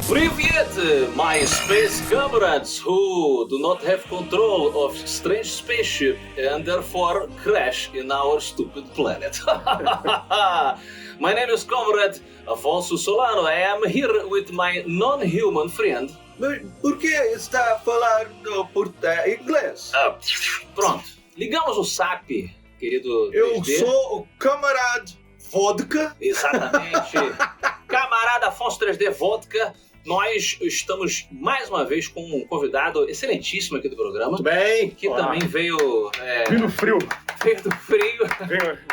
Привет, my space comrades who do not have control of strange spaceship and therefore crash in our stupid planet. My name is Comrade Afonso Solano. I am here with my non-human friend. Por que está falando inglês? Pronto. Ligamos o SAP, querido 3D. Eu sou o Camarade Vodka. Exatamente. Camarada Afonso 3D Vodka. Nós estamos mais uma vez com um convidado excelentíssimo aqui do programa. Muito bem. Que também veio... Vindo frio. Veio do frio.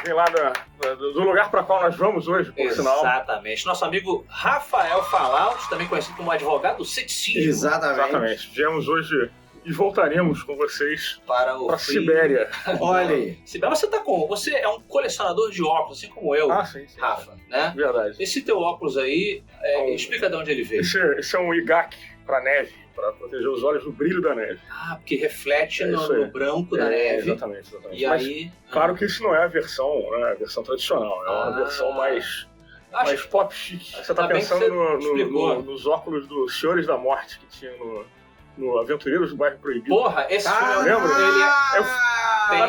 Vem lá do lugar para qual nós vamos hoje, por sinal. Exatamente. Nosso amigo Rafael Falaut, também conhecido como advogado do ceticismo. Exatamente. Viemos hoje e voltaremos com vocês para a Sibéria. Olha aí. Sibéria, você é um colecionador de óculos, assim como eu, Sim. Rafa, né? Verdade. Esse teu óculos aí, explica de onde ele veio. Esse é um IGAC para neve, para proteger os olhos do brilho da neve. Porque reflete no branco da neve. Exatamente. E mas, aí... claro que isso não é a versão tradicional, é uma versão mais pop chique. Você tá pensando nos óculos dos Senhores da Morte que tinha no Aventureiros do Bairro Proibido. Porra, esse filme eu lembro. Na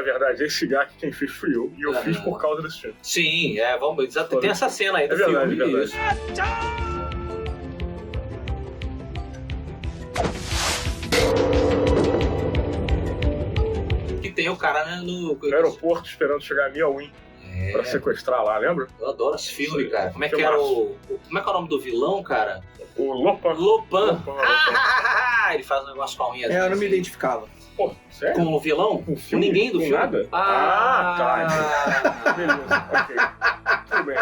verdade, esse GAC quem fez fui eu. E eu fiz por causa desse filme. Sim, tem essa cena aí do filme. É verdade. Isso. Que tem o cara, né, no aeroporto esperando chegar a Miauí pra sequestrar lá, lembra? Eu adoro esse filme, cara. Como é que era como é que é o nome do vilão, cara? O Lopan. Ele faz um negócio com a unha. Eu não me identificava. Pô, sério? Com o vilão? Com filme? Ninguém do com filme? Nada? Tá. Beleza, ok. Tudo bem.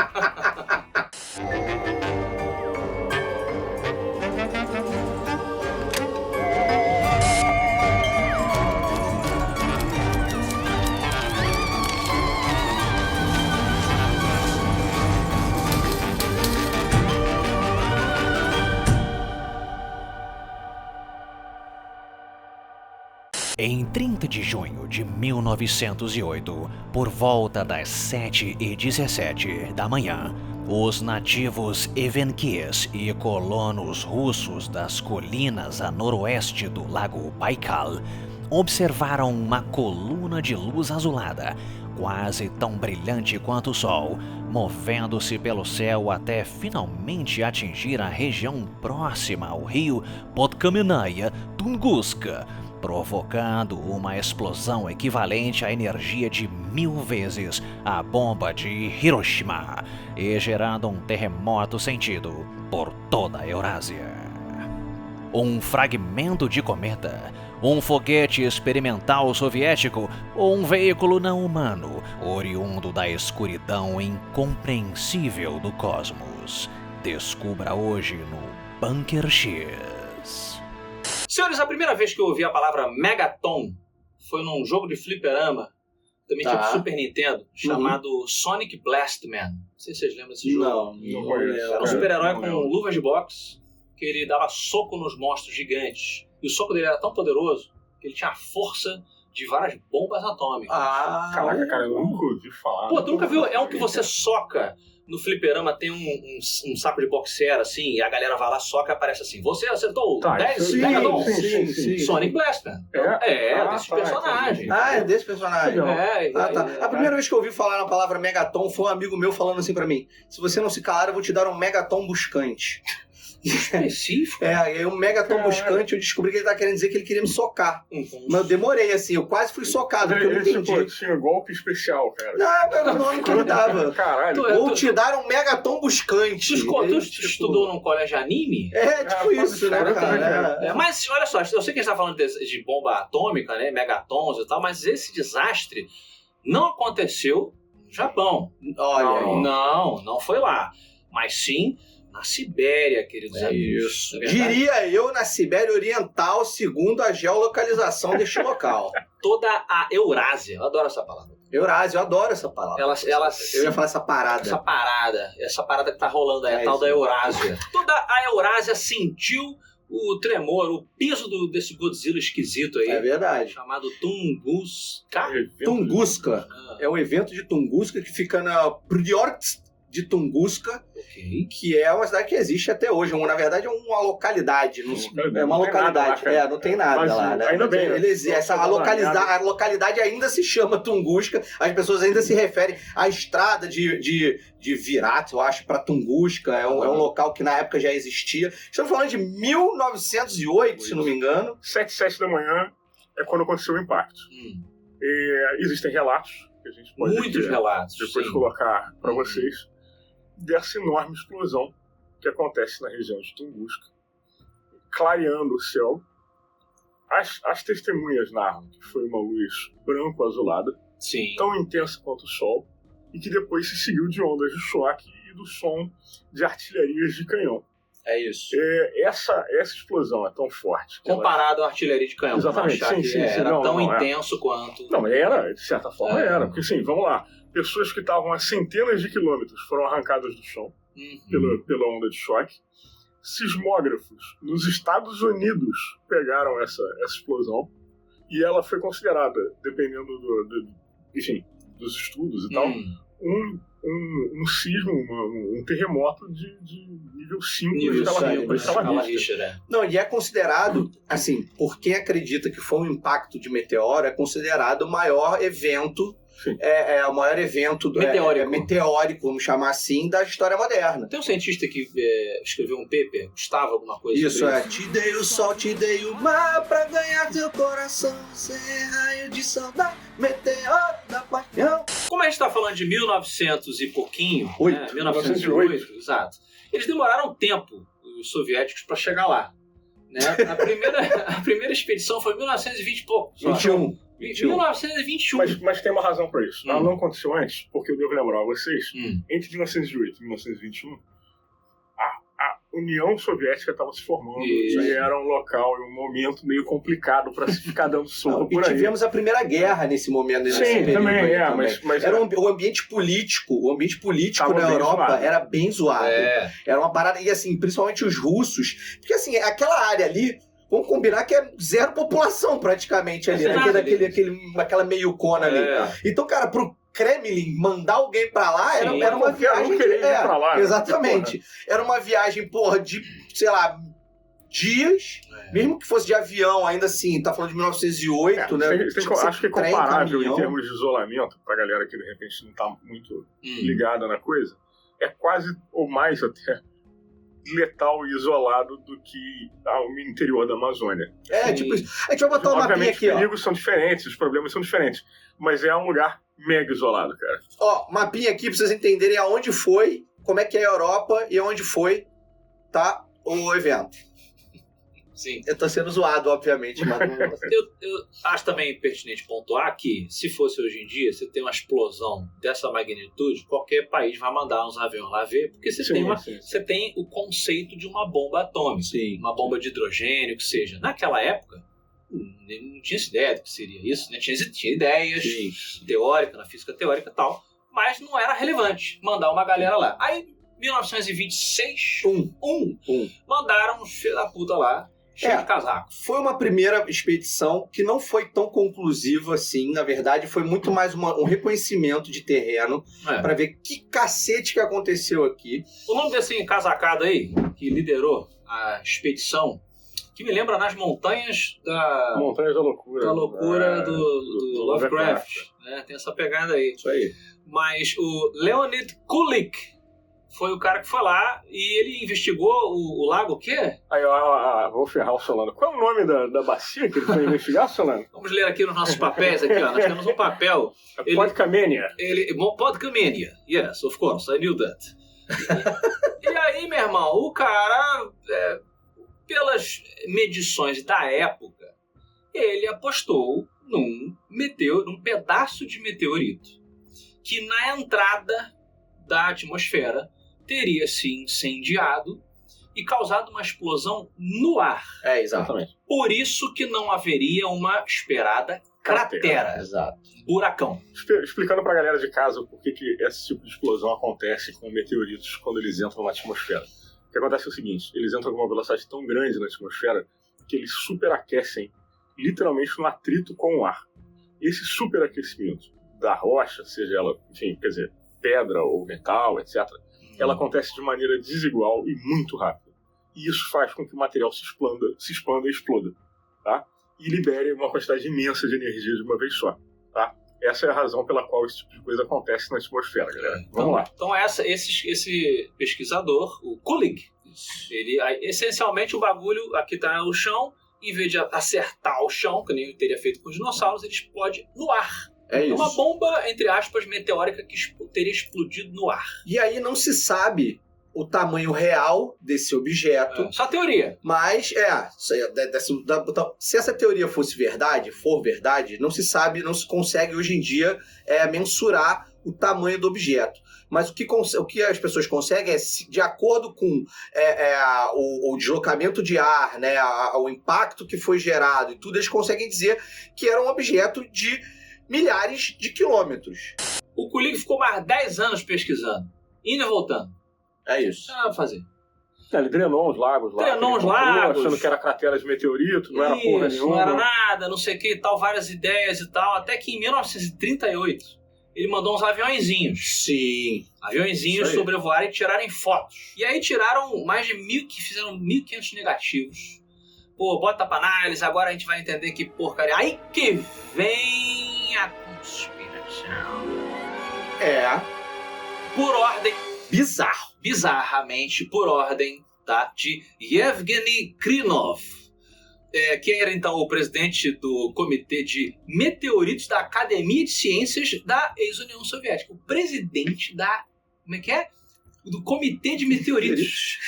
Em 30 de junho de 1908, por volta das 7h17 da manhã, os nativos evenkies e colonos russos das colinas a noroeste do lago Baikal observaram uma coluna de luz azulada, quase tão brilhante quanto o sol, movendo-se pelo céu até finalmente atingir a região próxima ao rio Podkamennaya Tunguska, provocando uma explosão equivalente à energia de 1000 vezes a bomba de Hiroshima e gerando um terremoto sentido por toda a Eurásia. Um fragmento de cometa, um foguete experimental soviético ou um veículo não humano, oriundo da escuridão incompreensível do cosmos. Descubra hoje no Bunker X. Senhores, a primeira vez que eu ouvi a palavra Megaton foi num jogo de fliperama, também tipo Super Nintendo, chamado Sonic Blastman. Não sei se vocês lembram desse jogo. Não conheço. Era um super-herói com luvas de boxe, que ele dava soco nos monstros gigantes. E o soco dele era tão poderoso que ele tinha a força de várias bombas atômicas. Caraca, cara, eu nunca ouvi falar. Pô, tu nunca viu? É um que você soca. No fliperama tem um saco de boxer, assim, e a galera vai lá, soca e aparece assim: você acertou 10 Megadon. Sim. Sonic Blastman. Desse personagem. É desse personagem. A primeira vez que eu ouvi falar na palavra Megaton foi um amigo meu falando assim pra mim: se você não se calar, eu vou te dar um Megaton buscante. Específico? Aí um Megaton buscante, eu descobri que ele tá querendo dizer que ele queria me socar. Mas eu demorei, assim, eu quase fui socado, porque eu não entendi. Tinha golpe especial, cara. Não, o nome que ele dava. Caralho. Vou te dar um Megaton buscante. Tu estudou num colégio anime? Tipo isso, né, cara? Mas, olha só, eu sei que a gente tá falando de bomba atômica, né, megatons e tal, mas esse desastre não aconteceu no Japão. Olha, não foi lá. Mas sim na Sibéria, queridos amigos. Isso. Diria eu, na Sibéria Oriental, segundo a geolocalização deste local. Toda a Eurásia, eu adoro essa palavra. Eurásia, eu adoro essa palavra. Eu ia falar essa parada. Essa parada que tá rolando aí, a tal da Eurásia. Toda a Eurásia sentiu o tremor, o peso desse Godzilla esquisito aí. É verdade. Chamado Tunguska. Tunguska. É um evento de Tunguska que fica na Pryorsk de Tunguska, que é uma cidade que existe até hoje. Na verdade, é uma localidade. É uma localidade. Não tem nada lá, né? Ainda bem. A localidade ainda se chama Tunguska. As pessoas ainda se referem à estrada de Virat, eu acho, para Tunguska. É um local que na época já existia. Estamos falando de 1908, se não me engano. 7 da manhã é quando aconteceu o impacto. Existem relatos que a gente pode muitos relatos depois colocar para vocês dessa enorme explosão que acontece na região de Tunguska, clareando o céu. As testemunhas narram que foi uma luz branco-azulada, tão intensa quanto o sol, e que depois se seguiu de ondas de choque e do som de artilharias de canhão. É isso. Essa explosão é tão forte. Comparado à artilharia de canhão. Exatamente. Era tão intenso quanto... Não, mas era, de certa forma era. Porque, vamos lá. Pessoas que estavam a centenas de quilômetros foram arrancadas do chão pela onda de choque. Sismógrafos nos Estados Unidos pegaram essa explosão e ela foi considerada, dependendo dos estudos e tal, um sismo, um terremoto de nível 5 de escala Richter. Não, e é considerado, assim, por quem acredita que foi um impacto de meteoro, é considerado o maior evento. O maior evento meteórico, vamos chamar assim, da história moderna. Tem um cientista que escreveu um paper, Gustavo, alguma coisa. Isso, te dei o sol, te dei o mar pra ganhar teu coração, sem raio de saudade, meteoro da paixão. Como a gente tá falando de 1900 e pouquinho, 1908, exato. Eles demoraram tempo, os soviéticos, para chegar lá. Né? A primeira expedição foi em 1920 e pouco. 1921. Mas tem uma razão para isso. Ela não aconteceu antes, porque eu devo lembrar a vocês, entre 1908 e 1921, a União Soviética estava se formando e era um local e um momento meio complicado para se ficar dando soco por aí. E tivemos a Primeira Guerra nesse momento. Também. Mas era o ambiente político na Europa era bem zoado. Era uma parada, e assim, principalmente os russos, porque assim, aquela área ali, vamos combinar que é zero população praticamente ali, aquela meiucona ali. Então, cara, pro Kremlin mandar alguém pra lá era uma viagem. Pra lá, exatamente. Era uma viagem, de, sei lá, dias, mesmo que fosse de avião, ainda assim, tá falando de 1908, né? Acho que é comparável em termos de isolamento, pra galera que de repente não tá muito ligada na coisa, é quase, ou mais até, letal e isolado do que o interior da Amazônia. Tipo isso. A gente vai botar uma mapinha aqui, os perigos são diferentes, os problemas são diferentes, mas é um lugar mega isolado, cara. Mapinha aqui pra vocês entenderem aonde foi, como é que é a Europa e onde foi, tá, o evento. Sim. Eu tô sendo zoado, obviamente, mas não... eu acho também pertinente pontuar que, se fosse hoje em dia, você tem uma explosão dessa magnitude, qualquer país vai mandar uns aviões lá ver, porque você tem o conceito de uma bomba atômica, uma bomba de hidrogênio, que seja. Naquela época, não tinha ideia do que seria isso, né? Tinha ideias teóricas, na física teórica e tal, mas não era relevante mandar uma galera lá. Aí, 1926, mandaram uns filhos da puta lá, cheio de casaco. Foi uma primeira expedição que não foi tão conclusiva assim, na verdade foi muito mais um reconhecimento de terreno para ver que cacete que aconteceu aqui. O nome desse encasacado aí, que liderou a expedição, que me lembra nas montanhas da... Montanhas da loucura. Da loucura do Lovecraft. Né? Tem essa pegada aí. Isso aí. Mas o Leonid Kulik foi o cara que foi lá e ele investigou o lago o quê? Aí, vou ferrar o Solano. Qual é o nome da bacia que ele foi investigar, Solano? Vamos ler aqui nos nossos papéis aqui, ó. Nós temos um papel. Podkamenia. Podkamenia. Yes, of course, I knew that. E aí, meu irmão, o cara, pelas medições da época, ele apostou num pedaço de meteorito que na entrada da atmosfera teria se incendiado e causado uma explosão no ar. Exatamente. Por isso que não haveria uma esperada cratera. Exato. Buracão. Explicando pra galera de casa por que esse tipo de explosão acontece com meteoritos quando eles entram na atmosfera. O que acontece é o seguinte, eles entram com uma velocidade tão grande na atmosfera que eles superaquecem literalmente no atrito com o ar. E esse superaquecimento da rocha, seja ela, enfim, quer dizer, pedra ou metal, etc., ela acontece de maneira desigual e muito rápida. E isso faz com que o material se expanda e exploda, tá? E libere uma quantidade imensa de energia de uma vez só, tá? Essa é a razão pela qual esse tipo de coisa acontece na atmosfera, galera. Vamos lá. Então esse pesquisador, o Kulig, ele, essencialmente o bagulho aqui tá no chão, em vez de acertar o chão, que nem teria feito com os dinossauros, ele explode no ar. É isso. Uma bomba, entre aspas, meteórica que teria explodido no ar. E aí não se sabe o tamanho real desse objeto. Só teoria. Mas, se essa teoria for verdade, não se sabe, não se consegue hoje em dia mensurar o tamanho do objeto. Mas o que as pessoas conseguem é, de acordo com o deslocamento de ar, né, o impacto que foi gerado e tudo, eles conseguem dizer que era um objeto de milhares de quilômetros. O Kulig ficou mais 10 anos pesquisando, indo e voltando. É isso. Não dá pra fazer. Ele drenou os lagos lá. Drenou os lagos. Achando que era cratera de meteorito, não era porra nenhuma. Não era nada, não sei o que e tal, várias ideias e tal. Até que em 1938, ele mandou uns aviõezinhos. Sim. Aviõezinhos sobrevoarem e tirarem fotos. E aí tiraram mais de 1.000, que fizeram 1.500 negativos. Pô, bota pra análise, agora a gente vai entender que porcaria. Aí que vem a conspiração. Por ordem. Bizarramente, por ordem, tá? De Yevgeny Krinov. Que era então o presidente do Comitê de Meteoritos da Academia de Ciências da ex-União Soviética. O presidente da... Como é que é? Do Comitê de Meteoritos.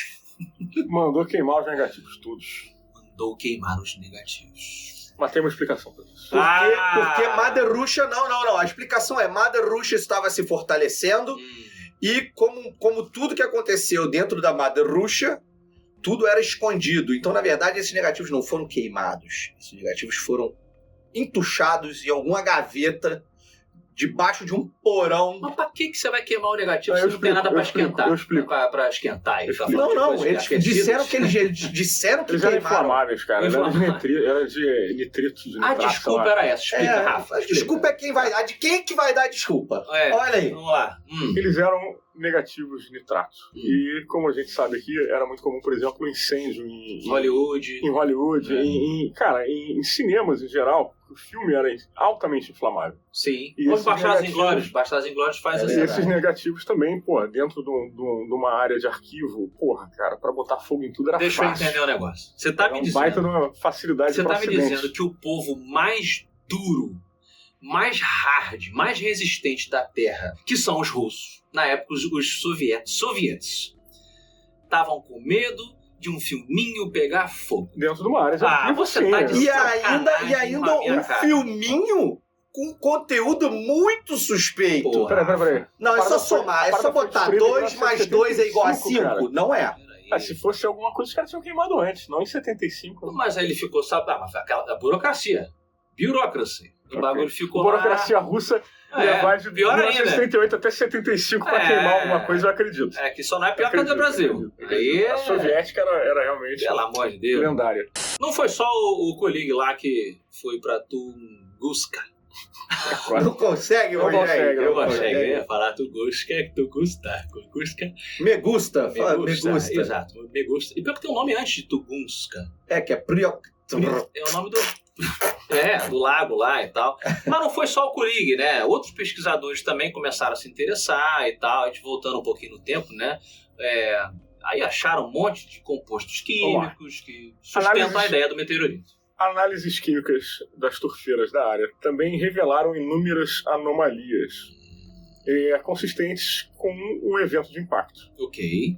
Mandou queimar os negativos todos. Mandou queimar os negativos. Mas tem uma explicação pra isso. Porque Mother Russia... Não. A explicação é Mother Russia estava se fortalecendo e como tudo que aconteceu dentro da Mother Russia, tudo era escondido. Então, na verdade, esses negativos não foram queimados. Esses negativos foram entuchados em alguma gaveta debaixo de um porão. Mas pra que você vai queimar o negativo se não tem nada pra esquentar? Eu explico. Pra esquentar. Não. Eles disseram que eles eram inflamáveis, cara. Era de nitrito. A desculpa era essa. Explica, Rafa. A desculpa é quem vai dar. De quem que vai dar desculpa? Olha aí. Vamos lá. Eles eram negativos de nitrato. E, como a gente sabe aqui, era muito comum, por exemplo, o incêndio em Hollywood. Em cinemas em geral, o filme era altamente inflamável. Sim. Como Bastardos Inglórios. Bastardos Inglórios faz isso. E esses negativos também, dentro de uma área de arquivo, cara, pra botar fogo em tudo era fácil. Deixa eu entender o negócio. Você tá me dizendo... baita numa facilidade Você tá me dizendo que o povo mais duro, mais hard, mais resistente da Terra, que são os russos, na época os soviéticos, estavam com medo de um filminho pegar fogo. Dentro de uma área de arquivo, você tá de E ainda um filminho com conteúdo muito suspeito. Peraí. Não, é só somar. É só botar 2 mais 2 é igual a 5. Não é. Se fosse alguma coisa, os caras tinham queimado antes, não em 75. Mas aí ele ficou, mas aquela burocracia. O bagulho ficou burocracia russa levar de pior 1978 até 75 pra queimar alguma coisa, eu acredito. Que só não é pior que a do Brasil. Aí a soviética era realmente pelo amor de Deus, lendária. Não foi só o Kulig lá que foi pra Tunguska. Não consegue, Rogério? Eu consegue falar Tunguska. Me gusta. Exato, me gusta. E pior que tem um nome antes de Tunguska. Que é Priok. É o nome do lago lá e tal. Mas não foi só o Kulig, né? Outros pesquisadores também começaram a se interessar e tal. A gente voltando um pouquinho no tempo, né? Aí acharam um monte de compostos químicos que sustentam a ideia do meteorito. Análises químicas das turfeiras da área também revelaram inúmeras anomalias consistentes com um evento de impacto. Ok.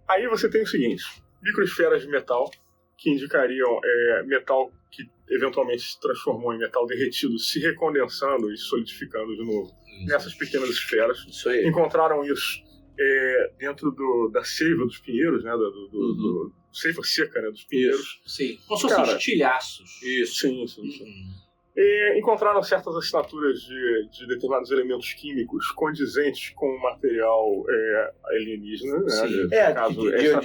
Aí você tem o seguinte: microesferas de metal que indicariam metal que eventualmente se transformou em metal derretido, se recondensando e solidificando de novo nessas pequenas esferas. Isso aí. Encontraram isso dentro da seiva dos pinheiros, né, seiva seca, né, dos pinheiros. Sim. Como se fossem estilhaços. Isso. Sim. Encontraram certas assinaturas de determinados elementos químicos condizentes com o material alienígena. Né?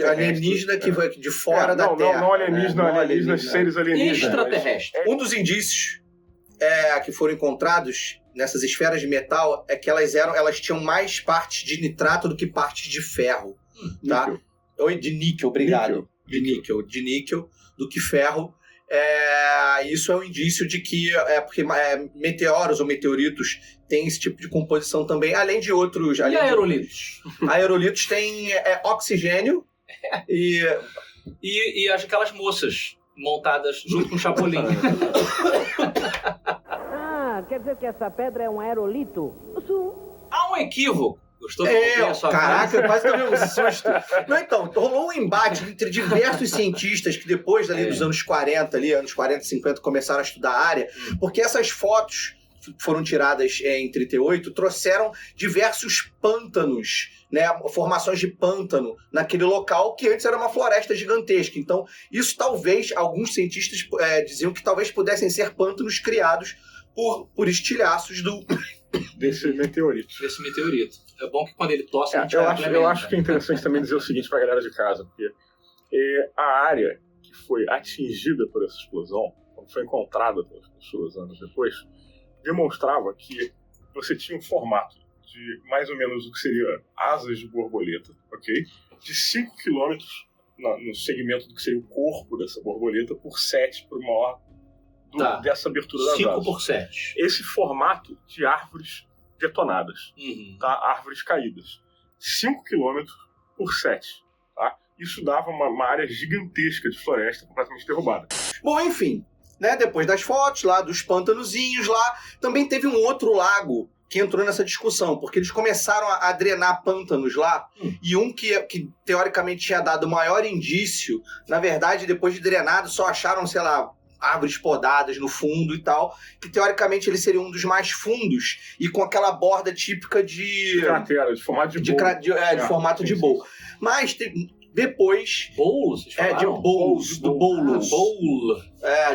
Alienígena que vai de fora da Terra. Não alienígena, seres alienígenas. Extraterrestre. Um dos indícios que foram encontrados nessas esferas de metal é que elas tinham mais partes de nitrato do que partes de ferro. Tá? Níquel. Oi, de níquel, obrigado. De níquel do que ferro. Isso é um indício de que porque meteoros ou meteoritos têm esse tipo de composição também, além de outros... E aerolitos? Aerolitos têm oxigênio e aquelas moças montadas junto com o Chapolin. Quer dizer que essa pedra é um aerolito? Há um equívoco. Gostou? Caraca, eu quase tomei um susto. Não, então, rolou um embate entre diversos cientistas que depois dos anos 40, anos 40 e 50, começaram a estudar a área, porque essas fotos que foram tiradas em 38 trouxeram diversos pântanos, né, formações de pântano naquele local que antes era uma floresta gigantesca. Então, isso talvez, alguns cientistas diziam que talvez pudessem ser pântanos criados por estilhaços desse meteorito. É bom que quando ele tosse, eu acho que é interessante também dizer o seguinte pra galera de casa, porque a área que foi atingida por essa explosão, quando foi encontrada pelas pessoas anos depois, demonstrava que você tinha um formato de mais ou menos o que seria asas de borboleta, ok? De 5 km no segmento do que seria o corpo dessa borboleta por 7 para o maior dessa abertura das 5 asas. por 7. Esse formato de árvores detonadas, tá? Árvores caídas. 5 km por 7. Tá? Isso dava uma área gigantesca de floresta completamente derrubada. Bom, enfim, né, depois das fotos lá, dos pântanozinhos lá, também teve um outro lago que entrou nessa discussão, porque eles começaram a drenar pântanos lá, e um que teoricamente tinha dado maior indício, na verdade, depois de drenado, só acharam, sei lá, árvores podadas no fundo e tal, que teoricamente ele seria um dos mais fundos e com aquela borda típica de cratera, de formato de bowl. De formato de bowl. Mas depois... Bowls? De bowls, do bowls. Bowl.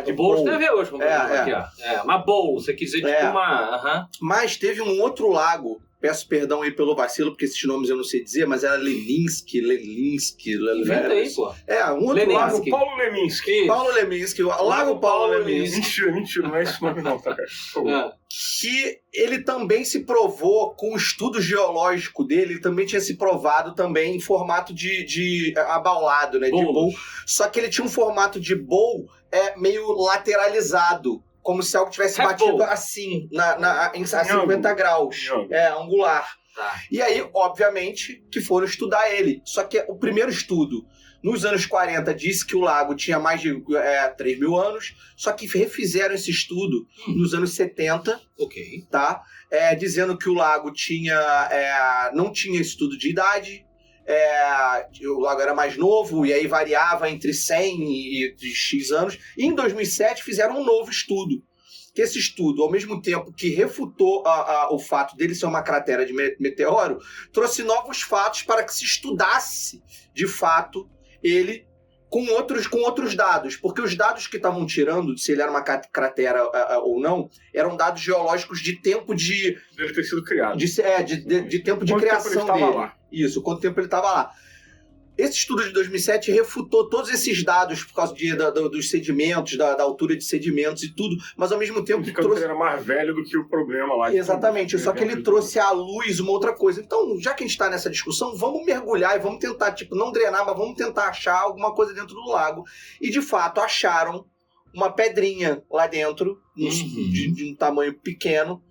De bowls bowl. teve hoje, como aqui, ó. Uma bowl, você quis dizer tipo uma... Mas teve um outro lago, peço perdão aí pelo vacilo, porque esses nomes eu não sei dizer, mas era Leninski. Inventa aí, pô. Um outro lago. Paulo Leminski. Lago Paulo Leminski. Mentira, não é esse nome não, tá, cara? Que ele também se provou, com o estudo geológico dele, ele também tinha se provado também em formato de abaulado, né? De bowl. Só que ele tinha um formato de bowl meio lateralizado. Como se algo tivesse batido assim, em 50 graus. Angular. Tá. E aí, obviamente, que foram estudar ele. Só que o primeiro estudo, nos anos 40, disse que o lago tinha mais de 3 mil anos. Só que refizeram esse estudo nos anos 70. Ok. Tá? Dizendo que o lago não tinha estudo de idade. O lago era mais novo e aí variava entre 100 e X anos. E em 2007 fizeram um novo estudo. Que esse estudo, ao mesmo tempo que refutou o fato dele ser uma cratera de meteoro, trouxe novos fatos para que se estudasse, de fato, ele com outros dados. Porque os dados que estavam tirando, se ele era uma cratera ou não, eram dados geológicos de tempo de... Dele ter sido criado. De tempo de criação dele. Lá. Isso, quanto tempo ele estava lá. Esse estudo de 2007 refutou todos esses dados por causa dos sedimentos, da altura de sedimentos e tudo, mas ao mesmo tempo trouxe... Ele era mais velho do que o problema lá. Exatamente, só que ele trouxe à luz uma outra coisa. Então, já que a gente está nessa discussão, vamos mergulhar e vamos tentar, não drenar, mas vamos tentar achar alguma coisa dentro do lago. E, de fato, acharam uma pedrinha lá dentro, de um tamanho pequeno,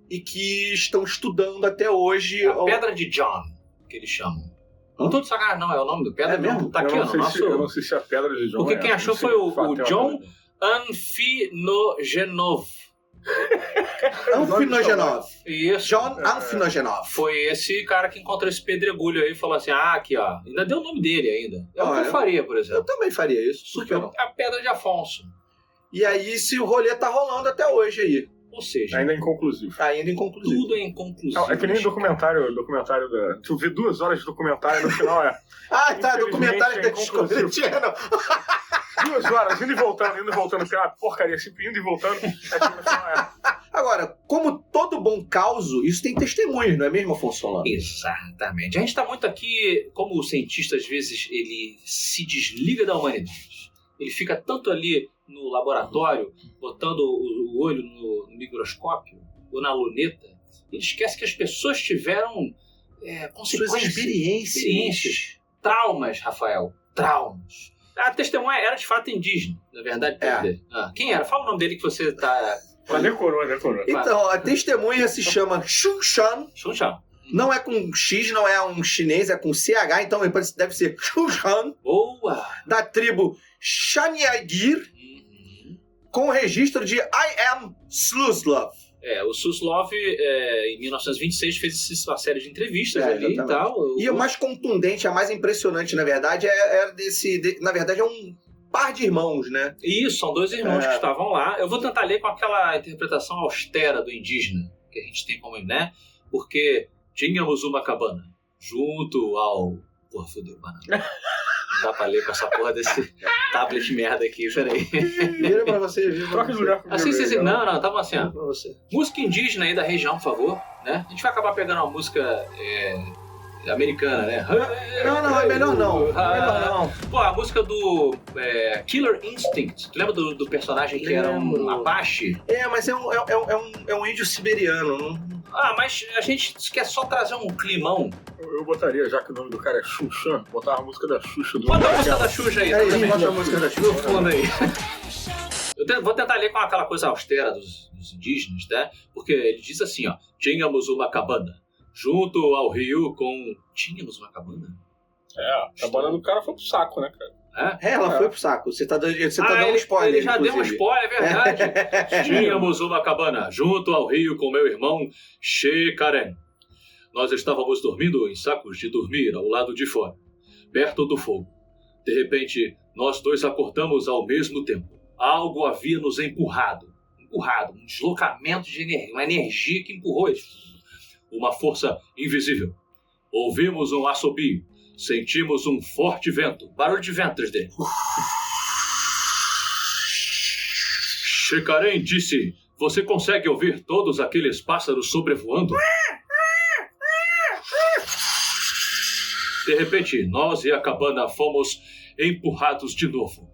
e que estão estudando até hoje... A Pedra de John, que eles chamam. Não tô de sacanagem, não. É o nome do pedra mesmo? Tá aqui, eu não sei se a Pedra de John. Porque quem achou foi o John Anfinogenov. Anfinogenov. Isso. John Anfinogenov. Foi esse cara que encontrou esse pedregulho aí e falou assim: aqui, ó. Ainda deu o nome dele ainda. Eu faria, por exemplo. Eu também faria isso. Porque é a Pedra de Afonso. E aí, se o rolê tá rolando até hoje aí. Ou seja... Ainda é inconclusivo. Tudo é inconclusivo. É que nem documentário da... Tu vê 2 horas de documentário no final documentário da Discovery Channel. 2 horas, indo e voltando. Que é uma porcaria, sempre indo e voltando. No final Agora, como todo bom causo, isso tem testemunhos, não é mesmo, Afonso Solano? Exatamente. A gente tá muito aqui, como o cientista, às vezes, ele se desliga da humanidade. Ele fica tanto ali no laboratório, botando o olho no microscópio, ou na luneta, ele esquece que as pessoas tiveram suas experiências. Traumas, Rafael. Traumas. A testemunha era de fato indígena, na verdade. Quem era? Fala o nome dele que você tá... Decorou. Então, a testemunha se chama Xunshan. Xunshan. Não é com X, não é um chinês, é com CH, então deve ser Xunshan. Boa! Da tribo Chaniagir, com o registro de I am Suslov. O Suslov, em 1926, fez uma série de entrevistas ali e tal. E o mais contundente, a mais impressionante, na verdade, na verdade, é um par de irmãos, né? Isso, são 2 irmãos que estavam lá. Eu vou tentar ler com aquela interpretação austera do indígena, que a gente tem como, né? Porque tínhamos uma cabana junto ao... Porra, fodeu, banana. Não dá pra ler com essa porra desse tablet merda aqui, peraí. Vira pra você, troca de lugar comigo. Assim, não, tava assim, ó. Música indígena aí da região, por favor, né? A gente vai acabar pegando uma música americana, né? Não, é melhor não. Pô, a música do Killer Instinct. Tu lembra do personagem que era um Apache? Mas é um índio siberiano. Mas a gente quer só trazer um climão. Eu botaria, já que o nome do cara é Xuxan, botar a música da Xuxa. Bota a música da Xuxa aí. Bota a música da Xuxa. No fundo aí. Eu vou tentar ler com aquela coisa austera dos indígenas, né? Porque ele diz assim, ó. Tínhamos uma cabana junto ao rio com... Tínhamos uma cabana? A cabana do cara foi pro saco, né, cara? Ela foi pro saco. Você tá dando um spoiler. Ele já deu um spoiler, é verdade. Tínhamos uma cabana junto ao rio com meu irmão Che Karen. Nós estávamos dormindo em sacos de dormir ao lado de fora, perto do fogo. De repente, nós 2 acordamos ao mesmo tempo. Algo havia nos empurrado, um deslocamento de energia, uma energia que empurrou eles. Uma força invisível. Ouvimos um assobio. Sentimos um forte vento. Barulho de vento, 3D. Shekaren disse: você consegue ouvir todos aqueles pássaros sobrevoando? De repente, nós e a cabana fomos empurrados de novo.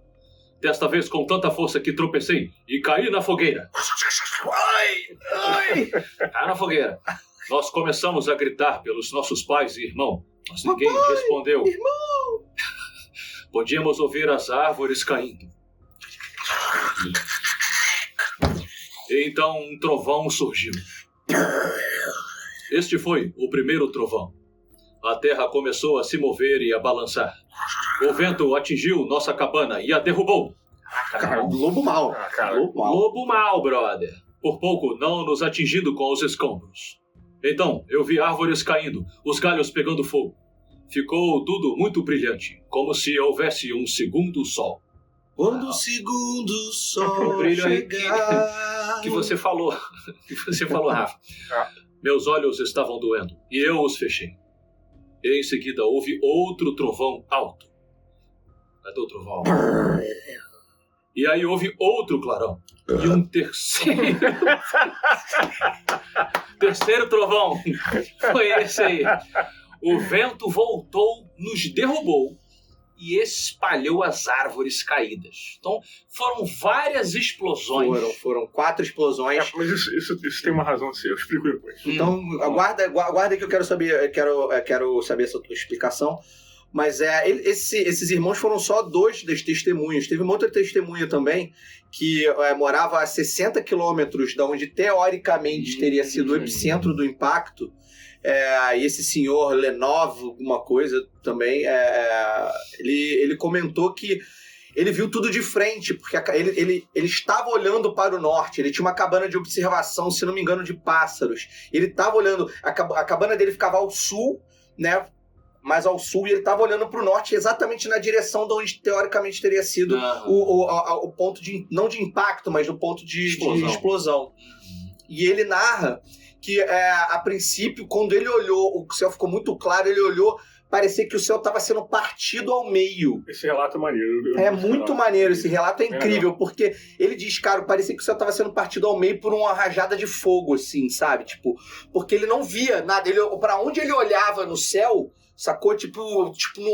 Desta vez com tanta força que tropecei e caí na fogueira. Caiu na fogueira. Nós começamos a gritar pelos nossos pais e irmão. Mas ninguém respondeu. Irmão! Podíamos ouvir as árvores caindo. E então um trovão surgiu. Este foi o primeiro trovão. A terra começou a se mover e a balançar. O vento atingiu nossa cabana e a derrubou. Lobo mal. Lobo mal, brother. Por pouco não nos atingindo com os escombros. Então, eu vi árvores caindo, os galhos pegando fogo. Ficou tudo muito brilhante, como se houvesse um segundo sol. Quando o segundo sol o brilho chegar... aí que você falou, Rafa. Meus olhos estavam doendo e eu os fechei. E em seguida houve outro trovão alto. Cadê o trovão alto? E aí houve outro clarão. E um terceiro... terceiro trovão. Foi esse aí. O vento voltou, nos derrubou e espalhou as árvores caídas. Então, foram várias explosões. Foram 4 explosões. Mas isso tem uma razão de ser, eu explico depois. Então, aguarda que eu quero saber, quero saber essa tua explicação. Mas esses irmãos foram só 2 das testemunhas. Teve uma outra testemunha também que morava a 60 quilômetros da onde teoricamente teria sido o epicentro do impacto. E esse senhor Lenov, alguma coisa também, ele comentou que ele viu tudo de frente, porque ele estava olhando para o norte, ele tinha uma cabana de observação, se não me engano, de pássaros. Ele estava olhando, a cabana dele ficava ao sul, né? Mais ao sul, e ele estava olhando para o norte, exatamente na direção de onde teoricamente teria sido o ponto de, não de impacto, mas do ponto de explosão. E ele narra que, a princípio, quando ele olhou, o céu ficou muito claro, ele olhou, parecia que o céu estava sendo partido ao meio. Esse relato é maneiro. É muito maneiro, esse relato é incrível, porque ele diz, cara, parecia que o céu estava sendo partido ao meio por uma rajada de fogo, assim, sabe? Tipo, porque ele não via nada, para onde ele olhava no céu, sacou? Tipo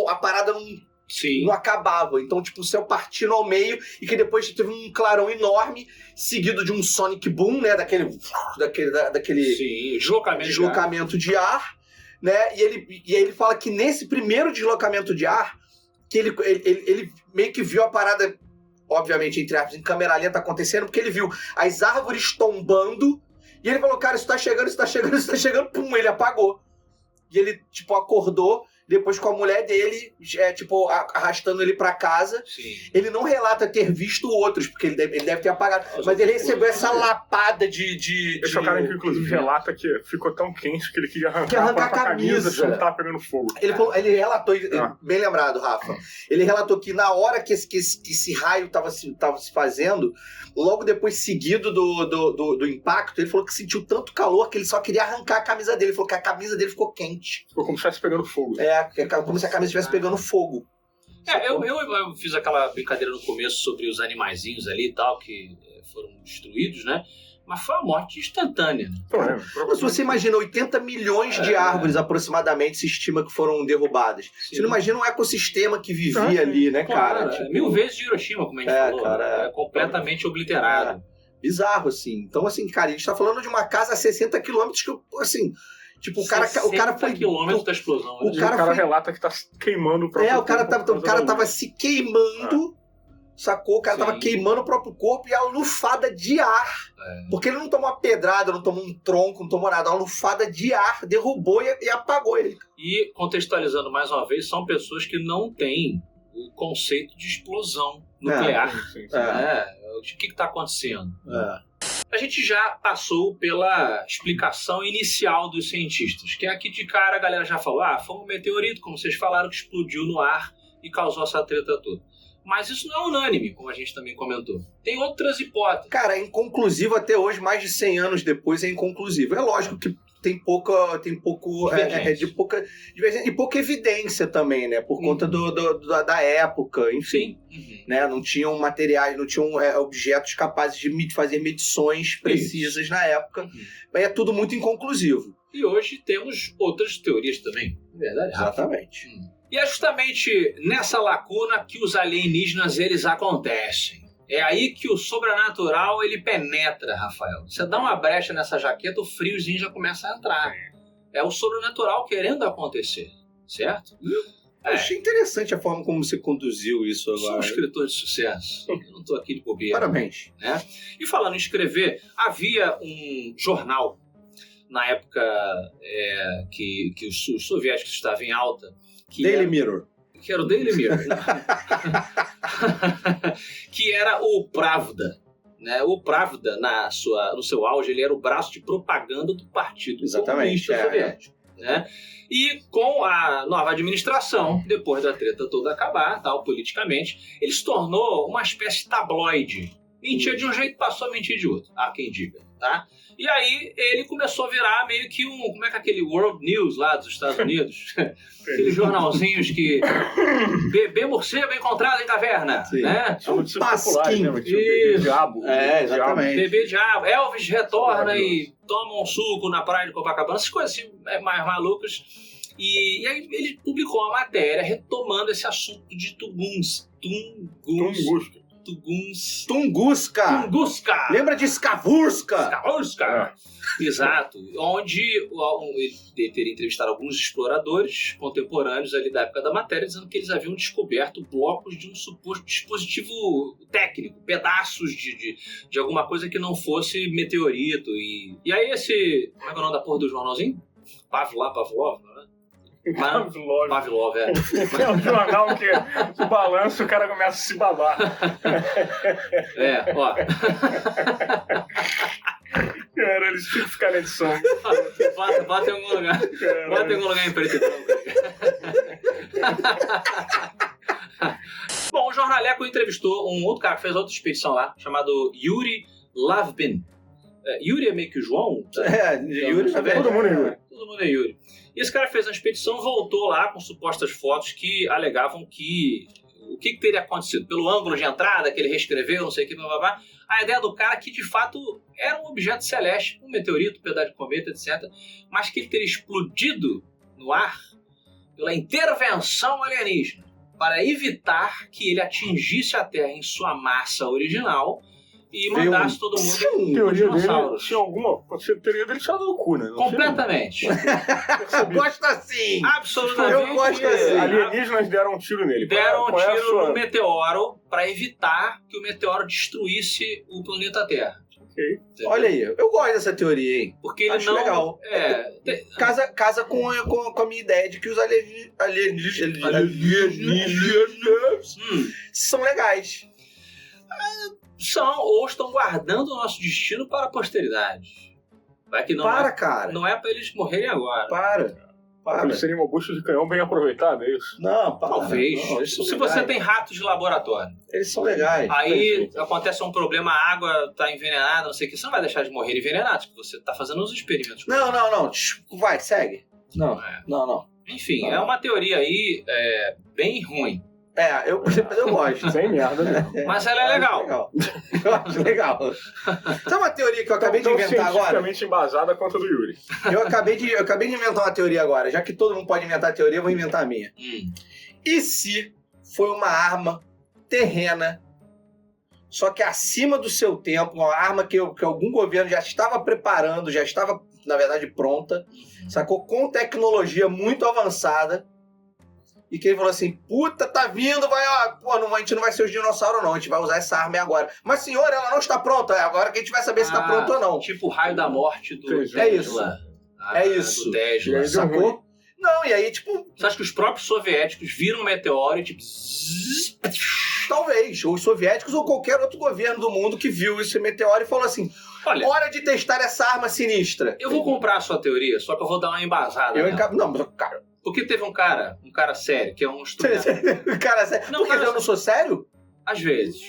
a parada não Sim. não acabava. Então, tipo, o céu partindo ao meio e que depois teve um clarão enorme, seguido de um Sonic Boom, né? Daquele Sim, deslocamento de ar, né? E aí ele fala que nesse primeiro deslocamento de ar, que ele meio que viu a parada, obviamente, entre aspas, em câmera lenta acontecendo, porque ele viu as árvores tombando, e ele falou, cara, isso tá chegando, pum, ele apagou. E ele, tipo, acordou, depois com a mulher dele, tipo, arrastando ele pra casa. Sim. Ele não relata ter visto outros, porque ele deve ter apagado. Mas ele recebeu essa lapada de... Esse é o cara que, inclusive, relata que ficou tão quente que ele queria arrancar a camisa, achando que tava pegando fogo. Ele relatou, bem lembrado, Rafa, ele relatou que na hora que esse raio tava se fazendo, logo depois, seguido do impacto, ele falou que sentiu tanto calor que ele só queria arrancar a camisa dele. Ele falou que a camisa dele ficou quente. Ficou como se estivesse pegando fogo. Como se a camisa estivesse pegando fogo. Eu fiz aquela brincadeira no começo sobre os animaizinhos ali e tal, que foram destruídos, né? Mas foi uma morte instantânea. Mas se você imagina 80 milhões de árvores aproximadamente se estima que foram derrubadas. Sim. Você não imagina um ecossistema que vivia ali, né, cara? Tipo, 1000 vezes de Hiroshima, como a gente falou. Cara, completamente obliterado. Bizarro, assim. Então, assim, cara, a gente tá falando de uma casa a 60 quilômetros que, assim... Tipo, o cara foi... quilômetros da explosão. O cara relata que tá queimando o próprio corpo. O cara tava se queimando, sacou? O cara tava queimando o próprio corpo e a lufada de ar. Porque ele não tomou uma pedrada, não tomou um tronco, não tomou nada. Uma lufada de ar derrubou e apagou ele. E, contextualizando mais uma vez, são pessoas que não têm o conceito de explosão nuclear. O que está acontecendo? A gente já passou pela explicação inicial dos cientistas, que é aqui de cara a galera já falou, foi um meteorito, como vocês falaram, que explodiu no ar e causou essa treta toda. Mas isso não é unânime, como a gente também comentou. Tem outras hipóteses. Cara, é inconclusivo até hoje, mais de 100 anos depois é inconclusivo. É lógico que tem pouca evidência também, né? Por conta da época, enfim. Né? Não tinham materiais, não tinham objetos capazes de fazer medições precisas na época. Mas é tudo muito inconclusivo. E hoje temos outras teorias também. Verdade? Exatamente. E é justamente nessa lacuna que os alienígenas, eles acontecem. É aí que o sobrenatural, ele penetra, Rafael. Você dá uma brecha nessa jaqueta, o friozinho já começa a entrar. É o sobrenatural querendo acontecer, certo? Eu achei interessante a forma como você conduziu isso agora. Sou um escritor de sucesso. Eu não estou aqui de bobeira. Parabéns. Né? E falando em escrever, havia um jornal, na época que os soviéticos estavam em alta, Daily Mirror. Que era o Daily Mirror. Que era o Pravda. Né? O Pravda, no seu auge, ele era o braço de propaganda do Partido Comunista Soviético. Né? E com a nova administração, depois da treta toda acabar, politicamente, ele se tornou uma espécie de tabloide. Mentia de um jeito, passou a mentir de outro. Há quem diga. Tá? E aí ele começou a virar meio que como é que aquele World News lá dos Estados Unidos? Aqueles jornalzinhos que bebê morcego encontrado em caverna. Né? Um pasquinho. Bebê diabo. Exatamente. Bebê diabo. Elvis retorna e toma um suco na praia de Copacabana. Essas coisas assim, mais malucas. E aí ele publicou uma matéria retomando esse assunto de Tunguska. Lembra de Skavurska? Exato. Onde ele teria entrevistado alguns exploradores contemporâneos ali da época da matéria, dizendo que eles haviam descoberto blocos de um suposto dispositivo técnico, pedaços de alguma coisa que não fosse meteorito. E aí como é que é o nome da porra do jornalzinho? Pavlov, não é? Pavlov, É um jornal que o balanço o cara começa a se babar. Cara, eles tinham que ficar na edição. Bota em algum lugar. Bota em algum lugar em preto e branco. Bom, o Jornaleco entrevistou um outro cara que fez outra expedição lá, chamado Yuri Lavbin. Yuri é meio que o João? Yuri tá vendo? Todo mundo é Yuri. Todo mundo é Yuri. E esse cara fez uma expedição, voltou lá com supostas fotos que alegavam que o que teria acontecido pelo ângulo de entrada que ele reescreveu, não sei o que, blá, blá, blá. A ideia do cara que de fato era um objeto celeste, um meteorito, um pedaço de cometa, etc., mas que ele teria explodido no ar pela intervenção alienígena. para evitar que ele atingisse a Terra em sua massa original e mandasse todo mundo teoria dele tinha alguma... Você teria deixado no cu, né? Não completamente. Eu gosto assim. Absolutamente. Eu gosto assim. Alienígenas deram um tiro nele. Deram um tiro no meteoro para evitar que o meteoro destruísse o planeta Terra. Okay. Olha aí, eu gosto dessa teoria, hein? Porque ele acho não... legal. Casa com a minha ideia de que os alienígenas são legais. São ou estão guardando o nosso destino para a posteridade. Vai que não cara. Não é para eles morrerem agora. Para. Eles seriam uma bucha de canhão bem aproveitada, é isso? Não, para. Talvez. Não, se você tem ratos de laboratório. Eles são legais. Aí acontece um problema, a água está envenenada, não sei o que. Você não vai deixar de morrer envenenado, porque você está fazendo os experimentos. Não. Vai, segue. Não. Enfim, é uma teoria aí bem ruim. Eu gosto. Sem merda, né? Mas ela é legal. Eu acho legal. Sabe uma teoria que eu acabei de inventar agora? Cientificamente embasada contra a do Yuri. Eu acabei de inventar uma teoria agora. Já que todo mundo pode inventar teoria, eu vou inventar a minha. E se foi uma arma terrena, só que acima do seu tempo, uma arma que algum governo já estava preparando, já estava, na verdade, pronta, sacou? Com tecnologia muito avançada, e que ele falou assim, puta, tá vindo, a gente não vai ser os dinossauros não, a gente vai usar essa arma agora. Mas, senhor, ela não está pronta, agora que a gente vai saber se tá pronto ou não. Tipo o raio da morte do Tesla. É isso. Do Tesla. Sacou? Não, e aí, tipo... Você acha que os próprios soviéticos viram um meteoro e, tipo... Talvez, ou os soviéticos ou qualquer outro governo do mundo que viu esse meteoro e falou assim, olha, hora de testar essa arma sinistra. Eu vou comprar a sua teoria, só que eu vou dar uma embasada. Não, mas, cara... Porque teve um cara sério, que é um estudante. Cara sério? Não, porque eu não sou sério? Às vezes.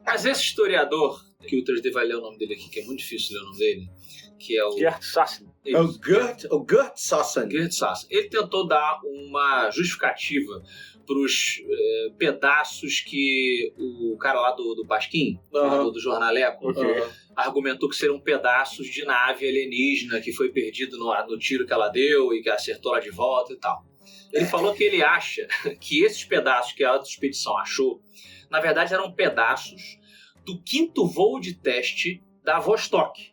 Mas esse historiador, que o 3D vai ler o nome dele aqui, que é muito difícil ler o nome dele, que é o... Gert Sassen. O Gert Sassen. Gert Sassen. Ele tentou dar uma justificativa para os pedaços que o cara lá do Pasquim, do Jornaleco, argumentou que seriam pedaços de nave alienígena que foi perdido no tiro que ela deu e que acertou lá de volta e tal. Ele falou que ele acha que esses pedaços que a outra expedição achou, na verdade eram pedaços do 5º voo de teste da Vostok.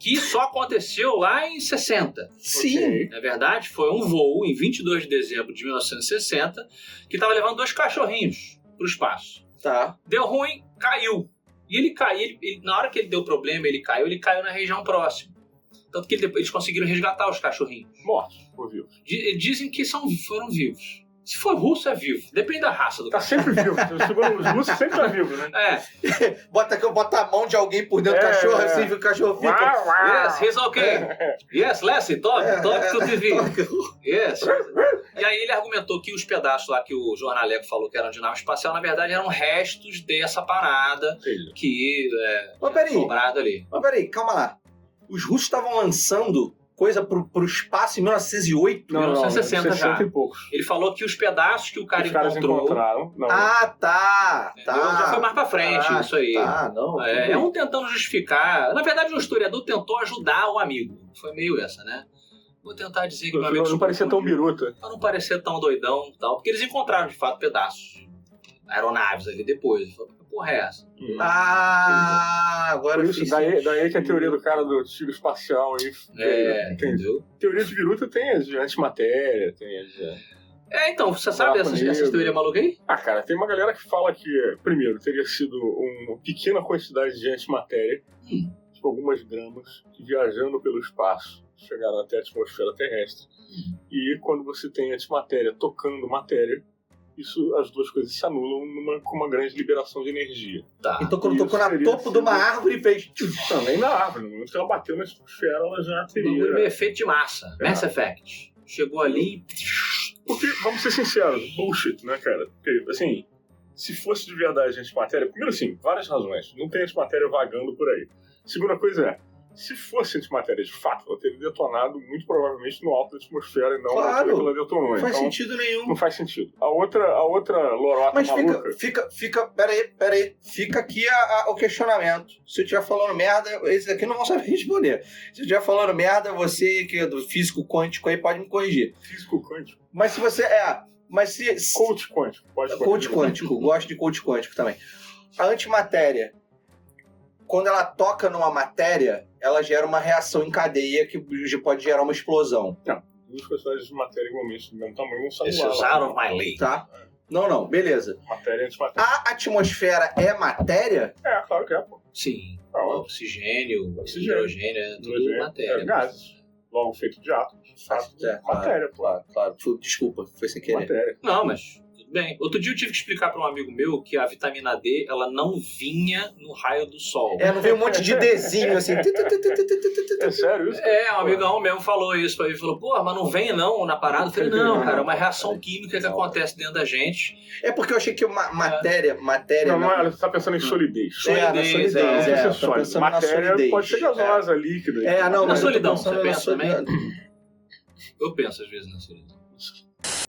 Que só aconteceu lá em 60. Sim. Na verdade, foi um voo em 22 de dezembro de 1960 que estava levando 2 cachorrinhos para o espaço. Tá. Deu ruim, caiu. E ele caiu, na hora que ele deu problema, ele caiu na região próxima. Tanto que eles conseguiram resgatar os cachorrinhos. Mortos ou vivos? Dizem que foram vivos. Se for russo, é vivo. Depende da raça do cachorro. Tá sempre vivo. Os russos sempre tá vivo, né? Bota a mão de alguém por dentro do cachorro, assim, o cachorro fica... Yes, he's okay. Yes, Lassie, talk to TV. Yes. E aí ele argumentou que os pedaços lá que o Jornaleco falou que eram de nave espacial, na verdade, eram restos dessa parada que sobrado ali. Mas peraí, calma lá. Os russos estavam lançando coisa pro espaço em 1908? Não, 1960 já. E poucos. Ele falou que os pedaços que o cara encontraram. Não. Tá. Já foi mais pra frente, isso aí. Não. É um tentando justificar. Na verdade, o historiador tentou ajudar o amigo. Foi meio essa, né? Vou tentar dizer que o meu amigo... Não parecia tão biruta. Pra não parecer tão doidão e tal. Porque eles encontraram, de fato, pedaços. Aeronaves ali depois. Que porra é essa? Agora por isso, daí que a teoria do cara do tiro espacial aí. Entendeu? Teoria de biruta tem as de antimatéria, tem as... então, você sabe essa teoria maluca aí? Cara, tem uma galera que fala que, primeiro, teria sido uma pequena quantidade de antimatéria, tipo algumas gramas, que viajando pelo espaço chegaram até a atmosfera terrestre. E quando você tem antimatéria tocando matéria, as duas coisas se anulam com uma grande liberação de energia. Tá. Então quando tocou na topo de uma árvore, fez... Também na árvore. No momento que ela bateu na atmosfera, ela já teria... Um efeito de massa. Mass Effect. Chegou ali... Porque, vamos ser sinceros, bullshit, né, cara? Porque, assim, se fosse de verdade antimatéria... Primeiro, assim, várias razões. Não tem antimatéria vagando por aí. Segunda coisa se fosse antimatéria de fato, ela teria detonado muito provavelmente no alto da atmosfera e não claro, naquilo que ela detonou. Não faz então, sentido nenhum. Não faz sentido. A outra lorota mas maluca... Peraí. Fica aqui o questionamento. Se eu estiver falando merda, esses aqui não vão saber responder. Se eu estiver falando merda, você que é do físico quântico aí pode me corrigir. Físico quântico? Mas se você... Mas se... Coach quântico. Coach quântico. Gosto de coach quântico também. A antimatéria, quando ela toca numa matéria, ela gera uma reação em cadeia que pode gerar uma explosão. Não, duas quantidades de matéria igualmente do mesmo tamanho não são Esse is out of my league. Tá? Não, beleza. Matéria e antimatéria. A atmosfera é matéria? É, claro que é, pô. Sim. Oxigênio, Hidrogênio, é tudo matéria. Gases. Logo feito de átomos. Matéria, pô. Claro. Desculpa, foi sem querer. Matéria. Não, mas... Bem, outro dia eu tive que explicar para um amigo meu que a vitamina D, ela não vinha no raio do sol. Não veio um monte de Dzinho assim. É sério isso? Um amigão mesmo falou isso pra mim. Falou, mas não vem não na parada. Eu falei, não, cara, é uma reação química que acontece dentro da gente. É porque eu achei que matéria... Não, ela tá pensando em solidez. Solidez. Matéria pode ser gasosa, líquida. Na solidão, você pensa também? Eu penso às vezes na solidão.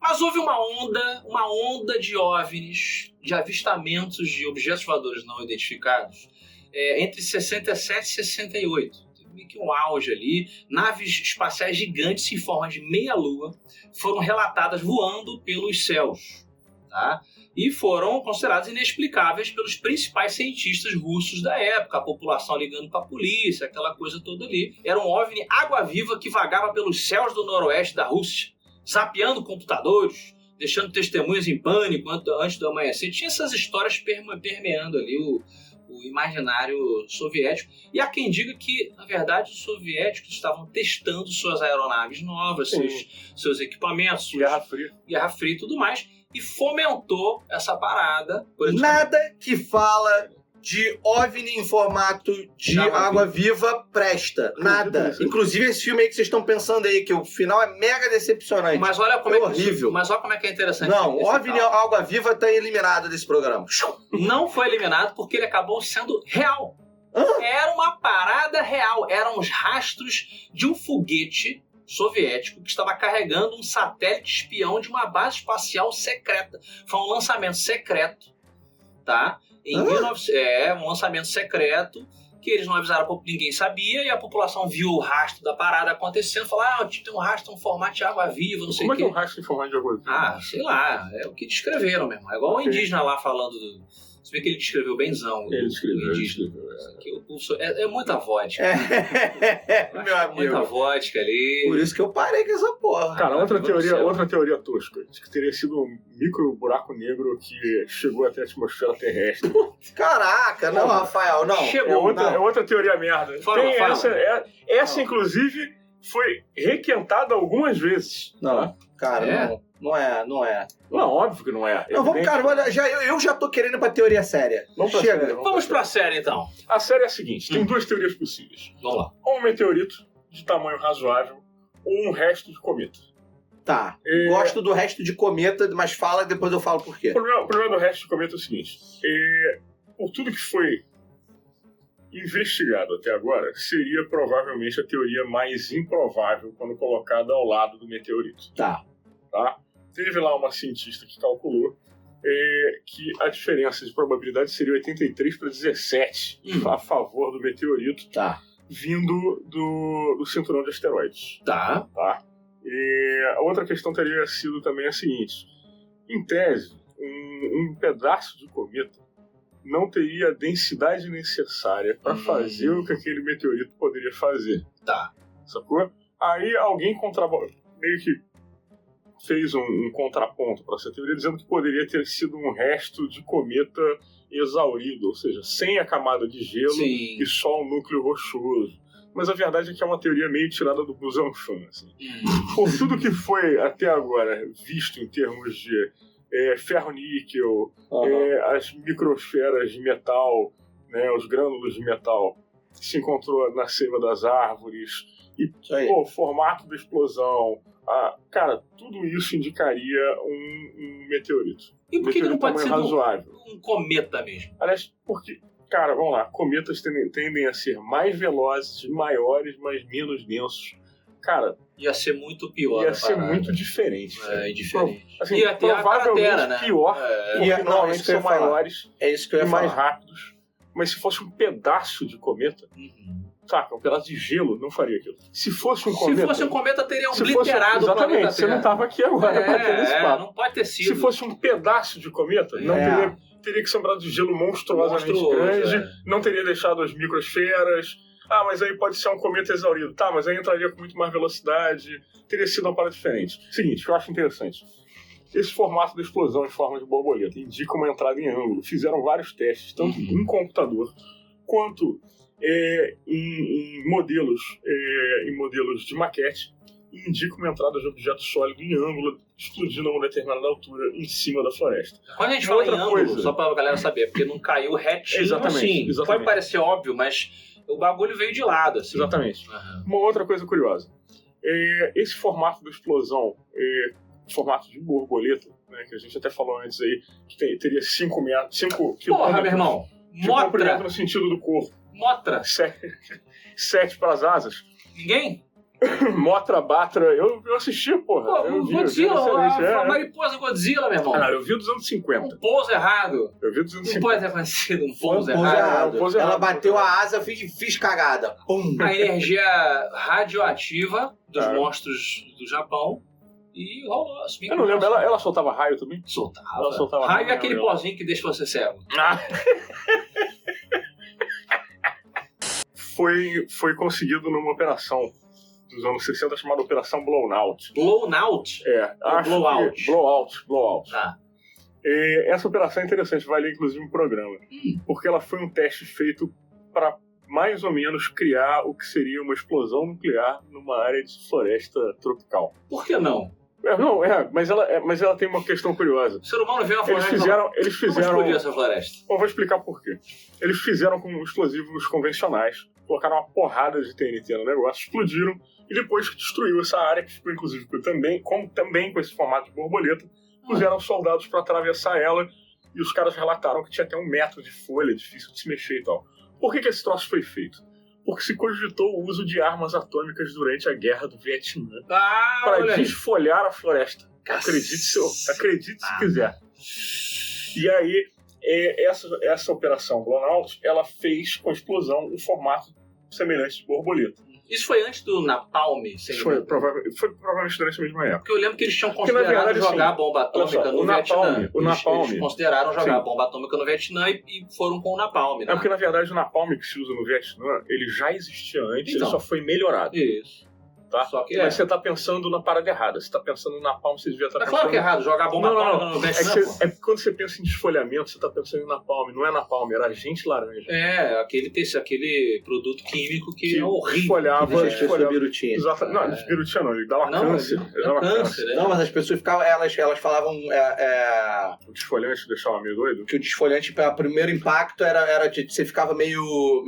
Mas houve uma onda de OVNIs, de avistamentos de objetos voadores não identificados, entre 67 e 68. Teve meio que um auge ali. Naves espaciais gigantes em forma de meia-lua foram relatadas voando pelos céus. Tá? E foram consideradas inexplicáveis pelos principais cientistas russos da época, a população ligando para a polícia, aquela coisa toda ali. Era um OVNI água-viva que vagava pelos céus do noroeste da Rússia, zapeando computadores, deixando testemunhas em pânico antes do amanhecer. Tinha essas histórias permeando ali o imaginário soviético. E há quem diga que, na verdade, os soviéticos estavam testando suas aeronaves novas, seus equipamentos, Guerra Fria e tudo mais, e fomentou essa parada. Nada que fala de OVNI em formato de água-viva presta. Nada. Inclusive esse filme aí que vocês estão pensando aí, que o final é mega decepcionante. Mas olha como horrível. Mas olha como é que é interessante. Não, OVNI água-viva tá eliminado desse programa. Não foi eliminado porque ele acabou sendo real. Era uma parada real. Eram os rastros de um foguete soviético que estava carregando um satélite espião de uma base espacial secreta. Foi um lançamento secreto, tá? Um lançamento secreto que eles não avisaram, ninguém sabia, e a população viu o rastro da parada acontecendo, falou, tem um rastro em formato de água-viva, não sei o quê. Como é que é um rastro em formato de água-viva? Sei lá, é o que descreveram mesmo. É igual o indígena lá falando Você vê que ele descreveu benzão. Ele descreveu. É muita vodka. Meu amigo. Muita vodka ali. Por isso que eu parei com essa porra. Cara, outra teoria tosca. De que teria sido um micro buraco negro que chegou até a atmosfera terrestre. Caraca, não, Rafael, não. Chegou. É outra teoria merda. Essa, inclusive, foi requentada algumas vezes. Não, cara, não é. Não, óbvio que não é. Não, vamos, cara, eu já tô querendo ir pra teoria séria. Vamos pra série, então. A série é a seguinte, tem duas teorias possíveis. Vamos lá. Ou um meteorito de tamanho razoável, ou um resto de cometa. Tá, gosto do resto de cometa, mas fala, depois eu falo por quê. O problema do resto de cometa é o seguinte, por tudo que foi investigado até agora, seria provavelmente a teoria mais improvável quando colocada ao lado do meteorito. Tá? Teve lá uma cientista que calculou que a diferença de probabilidade seria 83 para 17 a favor do meteorito vindo do cinturão de asteroides. Tá. E a outra questão teria sido também a seguinte: em tese, um pedaço de cometa não teria a densidade necessária para fazer o que aquele meteorito poderia fazer. Tá. Sacou? Aí alguém meio que fez um contraponto para essa teoria, dizendo que poderia ter sido um resto de cometa exaurido, ou seja, sem a camada de gelo e só um núcleo rochoso. Mas a verdade é que é uma teoria meio tirada do Busanfan. Assim. Por tudo que foi até agora visto em termos de ferro-níquel, as microsferas de metal, né, os grânulos de metal que se encontrou na seiva das árvores, e o formato da explosão, cara, tudo isso indicaria um meteorito. E por que não pode ser razoável. um cometa mesmo? Aliás, porque Cara, vamos lá. Cometas tendem a ser mais velozes, maiores, mas menos densos. Cara... Ia ser muito pior. Ia ser muito diferente. Diferente. Assim, ia ter provavelmente a cratera, né? pior, porque normalmente são maiores e mais rápidos. Mas se fosse um pedaço de cometa, saca? Um pedaço de gelo, não faria aquilo. Se fosse um cometa... Se fosse um cometa, teria obliterado o planeta Terra. Exatamente, você não estava aqui agora para ter esse papo. Não pode ter sido. Se fosse um pedaço de cometa, não teria que ser um pedaço de gelo monstruosamente grande, não teria deixado as microsferas. Ah, mas aí pode ser um cometa exaurido. Tá, mas aí entraria com muito mais velocidade, teria sido uma parada diferente. Seguinte, o que eu acho interessante. Esse formato da explosão em forma de borboleta indica uma entrada em ângulo. Fizeram vários testes, tanto em computador, quanto em modelos de maquete, e indica uma entrada de objeto sólido em ângulo, explodindo a uma determinada altura em cima da floresta. Quando a gente fala em ângulo, só pra galera saber, porque não caiu retinho assim. Exatamente. Pode parecer óbvio, mas o bagulho veio de lado. Assim. Exatamente. Uma outra coisa curiosa. Esse formato da explosão, formato de borboleta, né, que a gente até falou antes aí, que teria 5 quilômetros. Porra, meu irmão. Motra. No sentido do corpo. Motra. 7 para as asas. Ninguém? Motra, Batra, eu assisti, porra. Pô, Godzilla, a mariposa Godzilla, meu irmão. Eu vi dos anos 50. Um pouso errado. Eu vi dos anos 50. Não pode ter acontecido um pouso errado. Ela bateu a asa, fiz cagada. Pum. A energia radioativa dos monstros do Japão e rolou. Eu não lembro, ela soltava raio também? Soltava. Raio é aquele pozinho que deixa você cego. Foi conseguido numa operação dos anos 60 chamada Operação Blowout. Blowout? Blowout. Tá. Essa operação é interessante, vai ler inclusive um programa. Porque ela foi um teste feito para mais ou menos criar o que seria uma explosão nuclear numa área de floresta tropical. Por que não? Mas ela tem uma questão curiosa. O ser humano vê uma floresta. Eles fizeram. Como explodir essa floresta? Bom, vou explicar por quê. Eles fizeram com explosivos convencionais, colocaram uma porrada de TNT no negócio, explodiram e depois destruiu essa área, que ficou inclusive também com esse formato de borboleta, puseram soldados para atravessar ela e os caras relataram que tinha até 1 metro de folha, difícil de se mexer e tal. Por que esse troço foi feito? Porque se cogitou o uso de armas atômicas durante a Guerra do Vietnã para desfolhar a floresta. Acredite se quiser. E aí, essa operação Blowout, ela fez com a explosão um formato semelhante de borboleta. Isso foi antes do Napalm? Foi provavelmente durante a mesma época. Porque eu lembro que eles tinham considerado jogar bomba atômica no Vietnã. Eles consideraram jogar bomba atômica no Vietnã e foram com o Napalm, né? Porque, na verdade, o Napalm que se usa no Vietnã, ele já existia antes, ele só foi melhorado. Isso. Tá? Mas você tá pensando na parada errada. Você tá pensando no Napalm, você devia estar pensando... Claro que é errado, jogar bomba atômica no Vietnã. É porque quando você pensa em desfolhamento, você tá pensando em Napalm. Não é Napalm, era agente laranja. Aquele produto químico que é horrível. Desfolhava birutinha. Exato. Não, birutinha não, ele dava câncer. Não, mas as pessoas ficavam, elas falavam... O desfolhante deixava meio doido? Que o desfolhante, o primeiro impacto era de você ficava meio...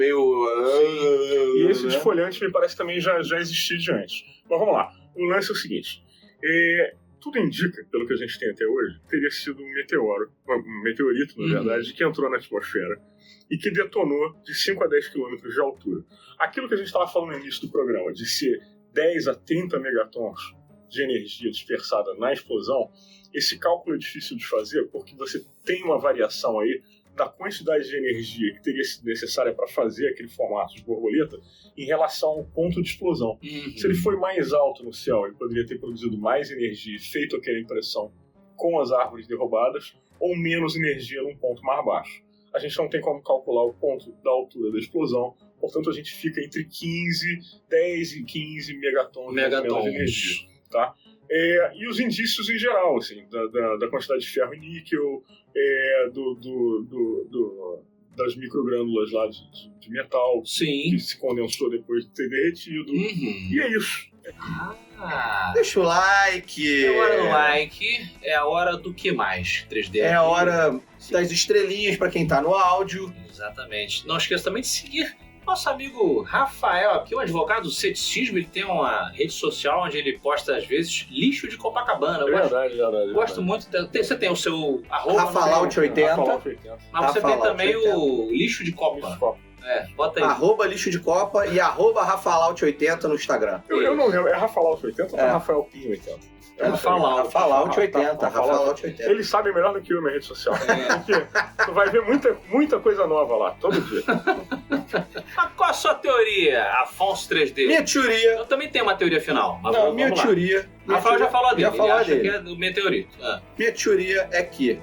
E esse desfolhante me parece também já existia de antes. Mas vamos lá. O lance é o seguinte. Tudo indica, pelo que a gente tem até hoje, que teria sido um meteorito, na verdade, que entrou na atmosfera e que detonou de 5 a 10 quilômetros de altura. Aquilo que a gente estava falando no início do programa, de ser 10 a 30 megatons de energia dispersada na explosão, esse cálculo é difícil de fazer porque você tem uma variação aí da quantidade de energia que teria sido necessária para fazer aquele formato de borboleta em relação ao ponto de explosão. Se ele foi mais alto no céu, ele poderia ter produzido mais energia e feito aquela impressão com as árvores derrubadas, ou menos energia num ponto mais baixo. A gente não tem como calcular o ponto da altura da explosão, portanto a gente fica entre 10 e 15 megatons de energia. Tá? E os indícios em geral, assim, da quantidade de ferro e níquel, das microgrânulas lá de metal, que se condensou depois de ter derretido. E é isso. Deixa o like. É a hora do like. É a hora do que mais? 3D. É a hora das estrelinhas para quem tá no áudio. Exatamente. Não esqueça também de seguir nosso amigo Rafael aqui, um advogado do ceticismo, ele tem uma rede social onde ele posta, às vezes, lixo de Copacabana. Verdade. Gosto muito. Você tem o seu arroba... Rafalaut80. Mas você tem também o lixo de Copa. Bota aí. Arroba lixo de Copa e arroba Rafalaut80 no Instagram. Eu não lembro, é Rafalaut80 ou é Rafael Pinho 80? Rafalaut80. Eles sabem melhor do que eu, minha rede social. Porque tu vai ver muita coisa nova lá, todo dia. Mas qual a sua teoria, Afonso 3D? Minha teoria... Eu também tenho uma teoria final. Mas não, minha teoria... Rafael já falou dele. Já falou dele. Que é do meteorito. Minha teoria é que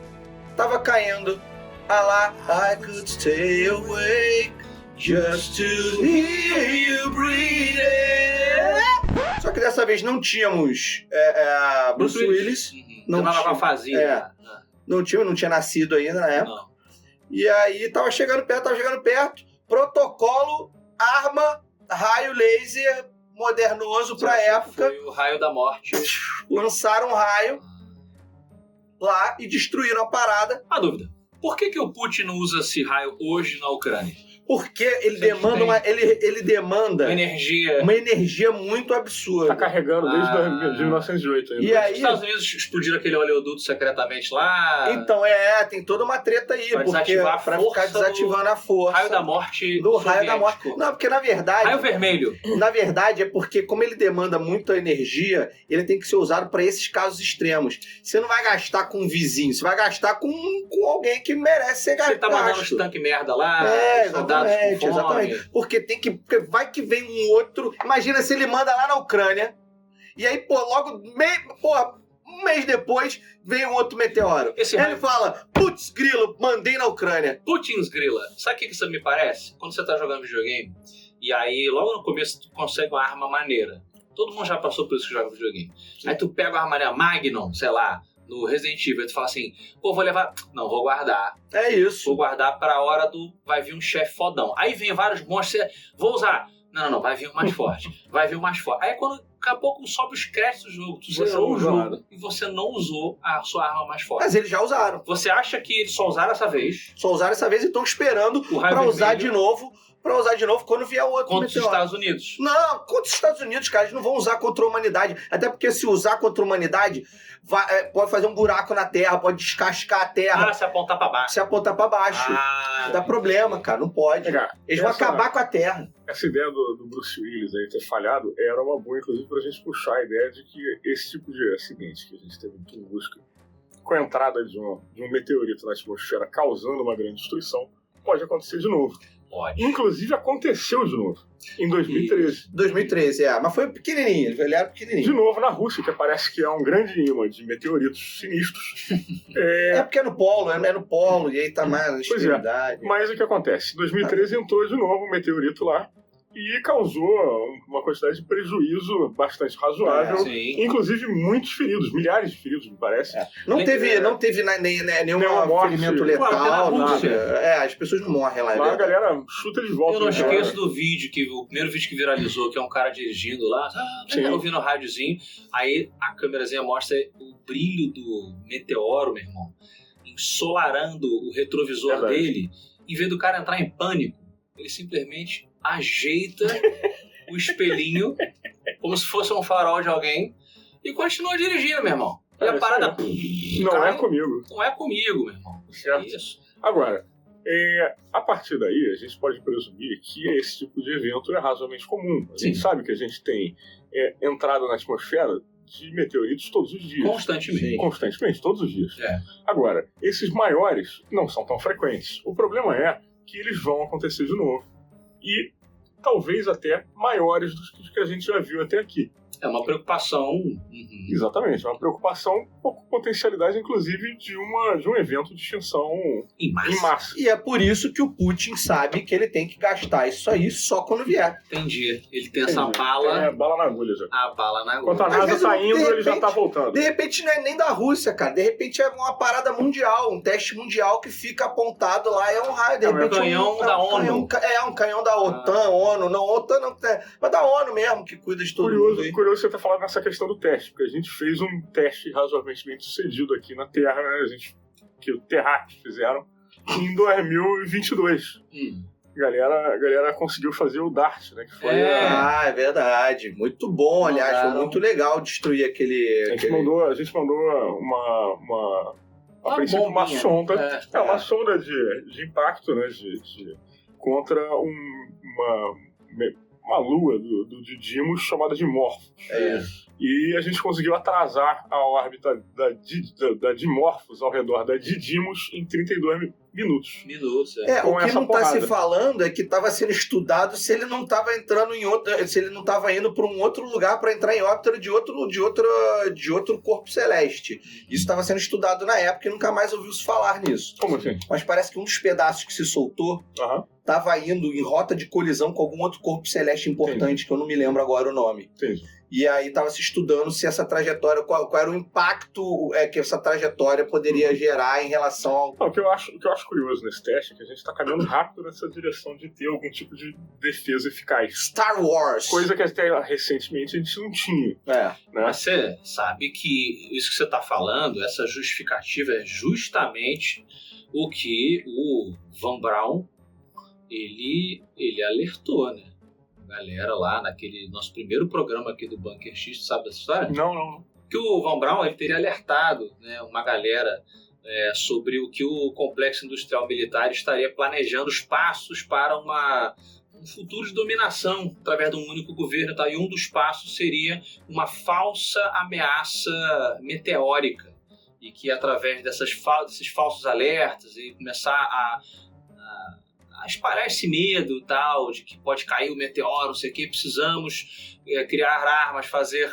tava caindo I could stay awake just to hear you breathing. Só que dessa vez não tínhamos Bruce Willis. Não tava com a fazia. Não tinha nascido ainda na época. Não. E aí tava chegando perto. Protocolo, arma, raio laser modernoso pra época. Foi o raio da morte. Lançaram um raio lá e destruíram a parada. Uma dúvida. Por que o Putin não usa esse raio hoje na Ucrânia? Porque ele demanda ele demanda uma energia muito absurda. Tá carregando desde 1908 ainda. E aí, os Estados Unidos explodiram aquele oleoduto secretamente lá. Então, tem toda uma treta aí. Pra ficar desativando a força. Raio da morte. Do raio da morte. Não, porque na verdade... Raio vermelho. Na verdade, é porque como ele demanda muita energia, ele tem que ser usado para esses casos extremos. Você não vai gastar com um vizinho, você vai gastar com alguém que merece ser gasto. Você tá mandando os tanques merda lá. Exatamente. Porque vai que vem um outro... Imagina se ele manda lá na Ucrânia, e aí, um mês depois, vem um outro meteoro. Ele fala, putz, grilo, mandei na Ucrânia. Putz, grila. Sabe o que isso me parece? Quando você tá jogando videogame, e aí, logo no começo, tu consegue uma arma maneira. Todo mundo já passou por isso que joga videogame. Sim. Aí tu pega uma arma maneira, Magnum, sei lá, no Resident Evil, tu fala assim, vou levar... Não, vou guardar. É isso. Vou guardar pra hora do... Vai vir um chefe fodão. Aí vem vários monstros, vou usar. Não, vai vir um mais forte. Vai vir um mais forte. Aí quando daqui a pouco sobe os créditos do jogo, tu zerou o jogo e você não usou a sua arma mais forte. Mas eles já usaram. Você acha que eles só usaram essa vez? Só usaram essa vez e estão esperando pra usar de novo quando vier o outro contra meteoro. Os Estados Unidos. Não, contra os Estados Unidos, cara. Eles não vão usar contra a humanidade. Até porque se usar contra a humanidade, pode fazer um buraco na Terra, pode descascar a Terra. Se apontar pra baixo. Dá problema, cara. Não pode. Eles vão acabar com a Terra. Essa ideia do Bruce Willis aí ter falhado era uma boa, inclusive, pra gente puxar a ideia de que esse tipo de acidente que a gente teve em Tunguska, com a entrada de um meteorito na atmosfera causando uma grande destruição, pode acontecer de novo. Pode. Inclusive aconteceu de novo, em 2013. 2013, mas foi pequenininho, ele era pequenininho. De novo na Rússia, que parece que é um grande imã de meteoritos sinistros. Porque é no polo, e aí tá mais na extremidade. Mas o que acontece? Em 2013 entrou de novo um meteorito lá, e causou uma quantidade de prejuízo bastante razoável, inclusive muitos feridos, milhares de feridos, me parece. Não teve nenhum ferimento letal, nada. As pessoas não morrem lá. A galera chuta de volta. Eu não esqueço do vídeo, o primeiro vídeo que viralizou, que é um cara dirigindo lá, ouvindo o rádiozinho, aí a câmerazinha mostra o brilho do meteoro, meu irmão, ensolarando o retrovisor dele, em vez do cara entrar em pânico, ele simplesmente ajeita o espelhinho como se fosse um farol de alguém e continua dirigindo, meu irmão. E a parada... Não é comigo. Não é comigo, meu irmão. Certo. Isso. Agora, a partir daí, a gente pode presumir que esse tipo de evento é razoavelmente comum. A gente sabe que a gente tem entrada na atmosfera de meteoritos todos os dias. Constantemente, todos os dias. Agora, esses maiores não são tão frequentes. O problema é que eles vão acontecer de novo. E talvez até maiores do que a gente já viu até aqui. É uma preocupação. Exatamente, é uma preocupação com potencialidade, inclusive, de um evento de extinção em massa. E é por isso que o Putin sabe que ele tem que gastar isso aí só quando vier. Entendi. Ele tem essa bala... bala na agulha já. A bala na agulha. Enquanto a NASA tá indo, ele já tá voltando. De repente não é nem da Rússia, cara. De repente é uma parada mundial, um teste mundial que fica apontado lá, é um raio. De repente um canhão da ONU. Um canhão da OTAN, ONU. Não, OTAN não, mas da ONU mesmo, que cuida de tudo. Curioso você ter falado nessa questão do teste, porque a gente fez um teste razoavelmente bem sucedido aqui na Terra, né? Que o Terrac fizeram em 2022. A galera conseguiu fazer o Dart, né? Que foi é verdade. Muito bom, aliás. Foi muito legal destruir aquele... A gente mandou a princípio uma sonda. Uma sonda de impacto, né? Contra uma lua do Didymos chamada Dimorphos. E a gente conseguiu atrasar a órbita da Dimorphos ao redor da Didymos em 32 minutos. O que não está se falando é que estava sendo estudado se ele não estava entrando se ele não estava indo para um outro lugar para entrar em órbita de outro corpo celeste. Isso estava sendo estudado na época e nunca mais ouviu-se falar nisso. Como assim? Mas parece que um dos pedaços que se soltou estava indo em rota de colisão com algum outro corpo celeste importante, que eu não me lembro agora o nome. E aí estava se estudando se essa trajetória, qual era o impacto que essa trajetória poderia gerar em relação ao... O que eu acho curioso nesse teste é que a gente está caminhando rápido nessa direção de ter algum tipo de defesa eficaz. Star Wars! Coisa que até recentemente a gente não tinha. Né? Mas você sabe que isso que você está falando, essa justificativa é justamente o que o Von Braun ele alertou, né? Galera lá naquele nosso primeiro programa aqui do Bunker X, sabe dessa história? Não. Que o Von Braun ele teria alertado, né, uma galera sobre o que o complexo industrial militar estaria planejando os passos para um futuro de dominação através de um único governo, tá? E um dos passos seria uma falsa ameaça meteórica e que através desses falsos alertas e começar a espalhar esse medo tal, de que pode cair o meteoro, não sei o que, precisamos criar armas, fazer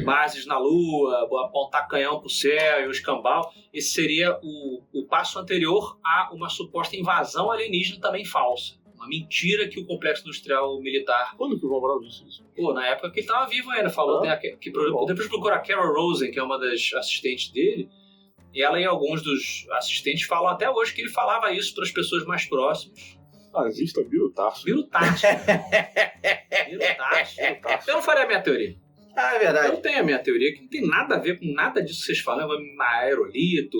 bases na Lua, apontar canhão para o céu e o escambau. Esse seria o passo anterior a uma suposta invasão alienígena também falsa. Uma mentira que o complexo industrial militar... Quando que o Von Braun disse isso? Na época que ele estava vivo ainda, falou. Depois procura a Carol Rosen, que é uma das assistentes dele, e ela e alguns dos assistentes falam até hoje que ele falava isso para as pessoas mais próximas. Nazista Birutácio. Birutácio. Eu não faria a minha teoria. É verdade. Eu tenho a minha teoria, que não tem nada a ver com nada disso que vocês falam. Aerolito,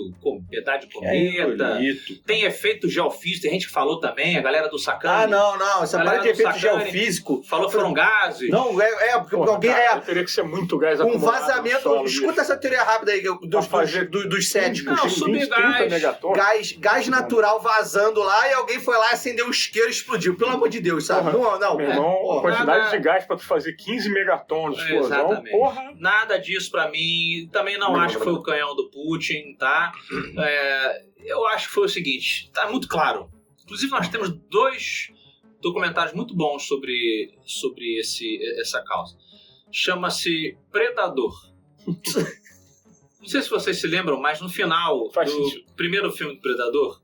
pedaço de cometa, tem efeito geofísico, tem gente que falou também, a galera do Sacane. Não, essa parada de efeito geofísico. Falou que foram gases. Não, porque alguém teria que ser muito gás um vazamento. Escuta essa teoria rápida aí dos céticos. Não, subgás. Gás natural vazando lá e alguém foi lá, acendeu um isqueiro e explodiu. Pelo amor de Deus, sabe? Não, meu irmão, quantidade de gás pra tu fazer 15 megatons de explosão. Nada disso pra mim. Também não acho que foi o canhão do Putin, tá? Eu acho que foi o seguinte, tá muito claro. Inclusive nós temos 2 documentários muito bons sobre essa causa. Chama-se Predador. Não sei se vocês se lembram, mas no final do primeiro filme do Predador,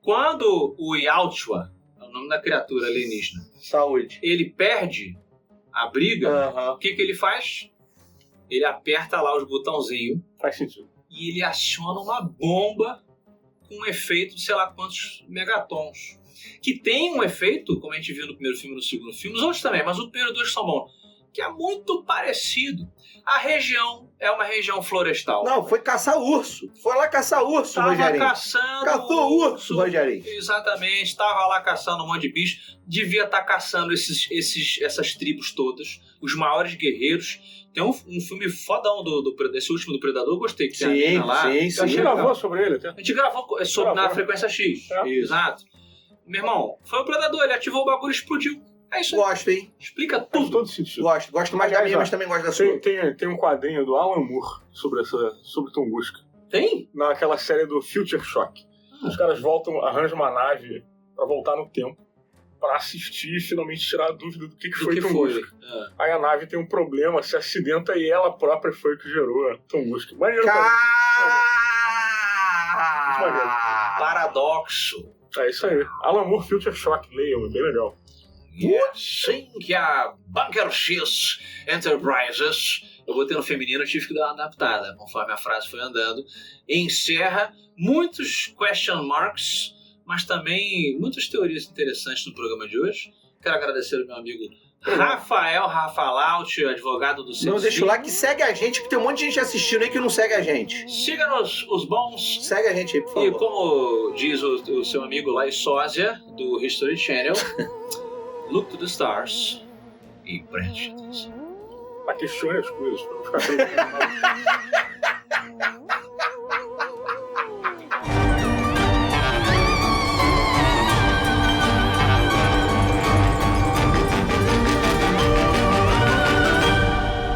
quando o Yautja, é o nome da criatura alienígena, ele perde a briga, o que ele faz? Ele aperta lá os botãozinhos. Faz sentido. E ele aciona uma bomba com um efeito de sei lá quantos megatons. Que tem um efeito, como a gente viu no primeiro filme e no segundo filme, os outros também, mas os primeiros 2 são bons, que é muito parecido. A região é uma região florestal. Não, foi caçar urso. Foi lá caçar urso, Rogerinho. Caçou urso, Rogerinho. Exatamente, estava lá caçando um monte de bicho. Devia estar caçando essas tribos todas, os maiores guerreiros. Tem um filme fodão desse último do Predador, eu gostei. Que sim. A gente gravou sobre ele até. A gente gravou na Frequência X. Exato. Meu irmão, foi o Predador, ele ativou o bagulho e explodiu. É isso aí. Gosto, hein? Explica tudo. Faz todo sentido. Gosto mais da minha, mas também gosto da sua. Tem um quadrinho do Alan Moore sobre Tunguska. Tem? Naquela série do Future Shock. Os caras arranjam uma nave pra voltar no tempo, pra assistir e finalmente tirar a dúvida do que foi Tunguska. Aí a nave tem um problema, se acidenta e ela própria foi o que gerou a Tunguska. Maneiro. Paradoxo. É isso aí. Alan Moore Future Shock, leiam, é bem legal. Sim, que a Bunker X Enterprises, eu botei no feminino, eu tive que dar uma adaptada, conforme a frase foi andando, encerra muitos question marks, mas também muitas teorias interessantes no programa de hoje. Quero agradecer ao meu amigo Rafael Rafalaut, advogado do Centro. Não, deixa o like e segue a gente, que tem um monte de gente assistindo aí que não segue a gente. Siga-nos, os bons. Segue a gente aí, por favor. E como diz o seu amigo lá, Sósia, do History Channel, look to the stars e preste atenção. Mas questione as coisas, pra não ficar preocupado.